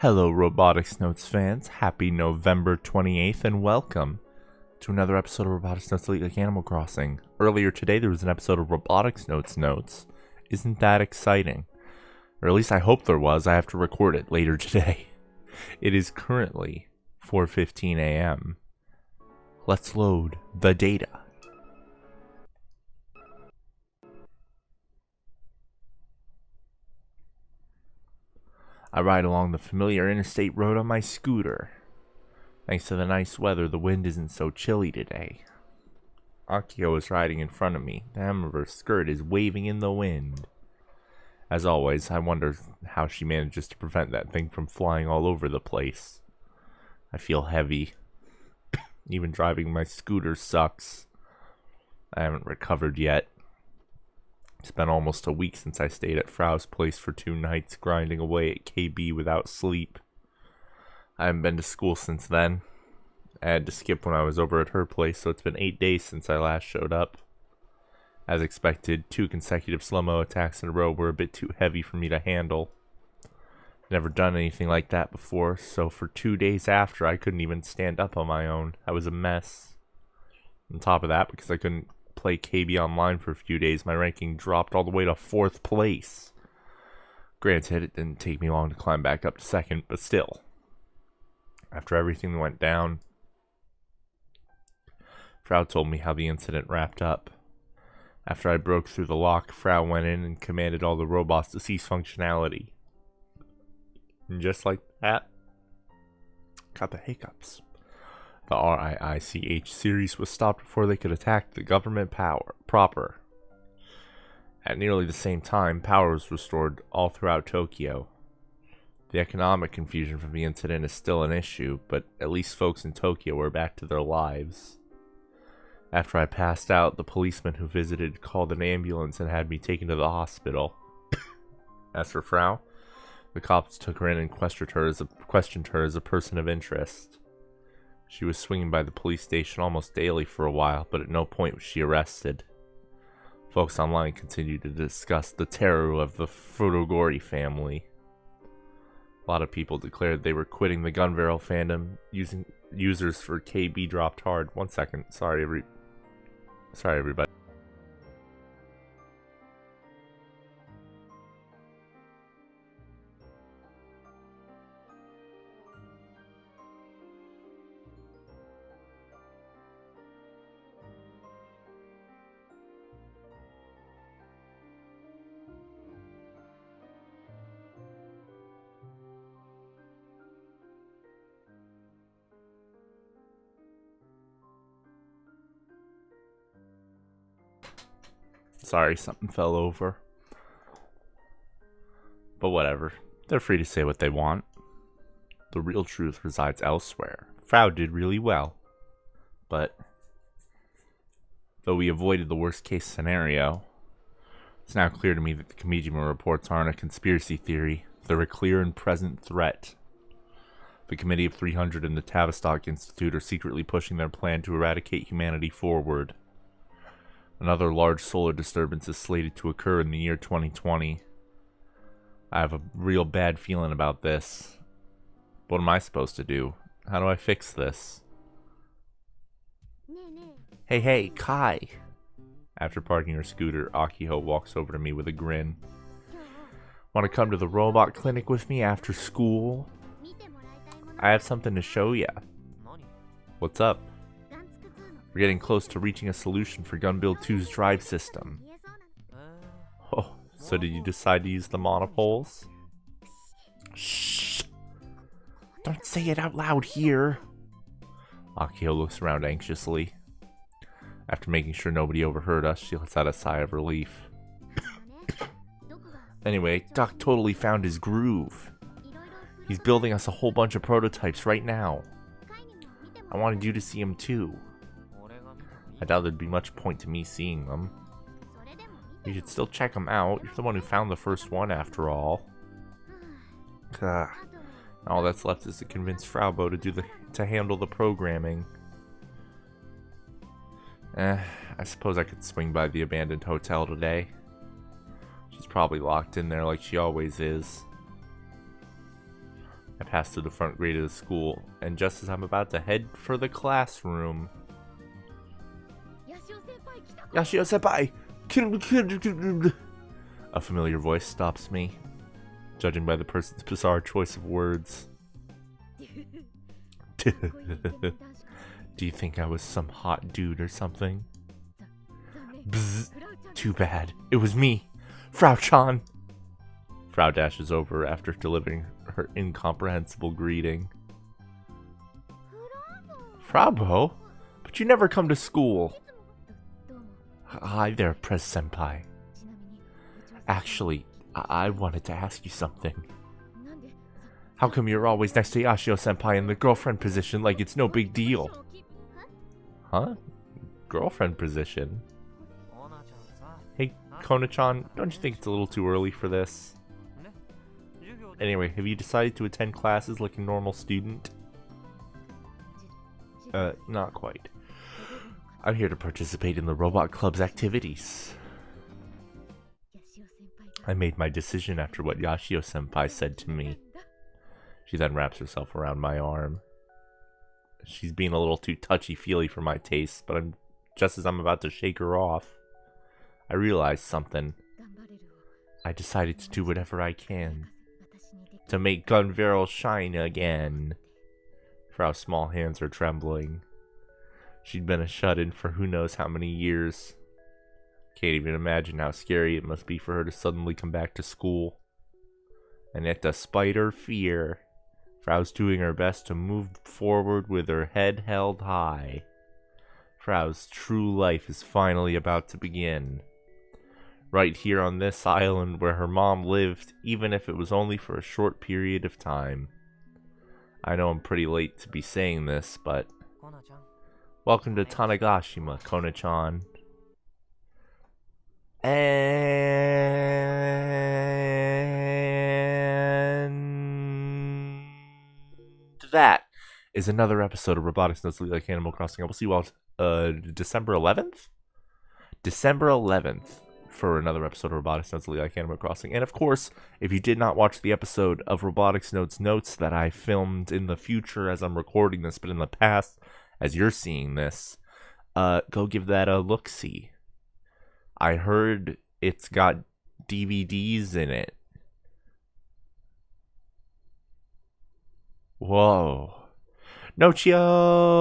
Hello, Robotics Notes fans. Happy November 28th, and welcome to another episode of Robotics Notes Elite like Animal Crossing. Earlier today, there was an episode of Robotics Notes. Isn't that exciting? Or at least I hope there was. I have to record it later today. It is currently 4:15 a.m. Let's load the data. I ride along the familiar interstate road on my scooter. Thanks to the nice weather, the wind isn't so chilly today. Akio is riding in front of me. The hem of her skirt is waving in the wind. As always, I wonder how she manages to prevent that thing from flying all over the place. I feel heavy. Even driving my scooter sucks. I haven't recovered yet. It's been almost a week since I stayed at Frau's place for 2 nights, grinding away at KB without sleep. I haven't been to school since then. I had to skip when I was over at her place, so it's been 8 days since I last showed up. As expected, 2 consecutive slow-mo attacks in a row were a bit too heavy for me to handle. Never done anything like that before, so for 2 days after, I couldn't even stand up on my own. I was a mess. On top of that, because I couldn't play KB online for a few days, my ranking dropped all the way to 4th place. Granted, it didn't take me long to climb back up to 2nd, but still. After everything went down, Frau told me how the incident wrapped up. After I broke through the lock, Frau went in and commanded all the robots to cease functionality. And just like that, got the hiccups. The RIICH series was stopped before they could attack the government proper. At nearly the same time, power was restored all throughout Tokyo. The economic confusion from the incident is still an issue, but at least folks in Tokyo are back to their lives. After I passed out, the policeman who visited called an ambulance and had me taken to the hospital. As for Frau, the cops took her in and questioned her as a person of interest. She was swinging by the police station almost daily for a while, but at no point was she arrested. Folks online continued to discuss the terror of the Furogori family. A lot of people declared they were quitting the gun barrel fandom. Users for KB dropped hard. 1 second. Sorry, everybody. Sorry, something fell over. But whatever. They're free to say what they want. The real truth resides elsewhere. Frau did really well. But though we avoided the worst case scenario, it's now clear to me that the Kamijima reports aren't a conspiracy theory. They're a clear and present threat. The Committee of 300 and the Tavistock Institute are secretly pushing their plan to eradicate humanity forward. Another large solar disturbance is slated to occur in the year 2020. I have a real bad feeling about this. What am I supposed to do? How do I fix this? Hey, Kai! After parking her scooter, Akio walks over to me with a grin. Want to come to the robot clinic with me after school? I have something to show ya. What's up? We're getting close to reaching a solution for Gunbuild 2's drive system. Oh, so did you decide to use the monopoles? Shh! Don't say it out loud here! Akio looks around anxiously. After making sure nobody overheard us, she lets out a sigh of relief. Anyway, Doc totally found his groove. He's building us a whole bunch of prototypes right now. I wanted you to see him too. I doubt there'd be much point to me seeing them. You should still check them out. You're the one who found the first one, after all. All that's left is to convince Fraubo to handle the programming. I suppose I could swing by the abandoned hotel today. She's probably locked in there like she always is. I pass through the front gate of the school, and just as I'm about to head for the classroom... Yashio-senpai! A familiar voice stops me, judging by the person's bizarre choice of words. Do you think I was some hot dude or something? Bzz. Too bad. It was me, Frau-chan. Frau dashes over after delivering her incomprehensible greeting. Frabo? But you never come to school. Hi there, Press-senpai. Actually, I wanted to ask you something. How come you're always next to Yashio-senpai in the girlfriend position like it's no big deal? Huh? Girlfriend position? Hey, Kona-chan, don't you think it's a little too early for this? Anyway, have you decided to attend classes like a normal student? Not quite. I'm here to participate in the Robot Club's activities. I made my decision after what Yashio-senpai said to me. She then wraps herself around my arm. She's being a little too touchy-feely for my taste, but just as I'm about to shake her off, I realized something. I decided to do whatever I can to make Gunvero shine again. Frau's small hands are trembling. She'd been a shut-in for who knows how many years. Can't even imagine how scary it must be for her to suddenly come back to school. And yet, despite her fear, Frau's doing her best to move forward with her head held high. Frau's true life is finally about to begin. Right here on this island where her mom lived, even if it was only for a short period of time. I know I'm pretty late to be saying this, but... welcome to Tanegashima, Kona-chan. And that is another episode of Robotics Notes Like Animal Crossing. I will see you all December 11th? December 11th for another episode of Robotics Notes Like Animal Crossing. And of course, if you did not watch the episode of Robotics Notes that I filmed in the future as I'm recording this, but in the past as you're seeing this, go give that a look-see. I heard it's got DVDs in it. Whoa. Nochio!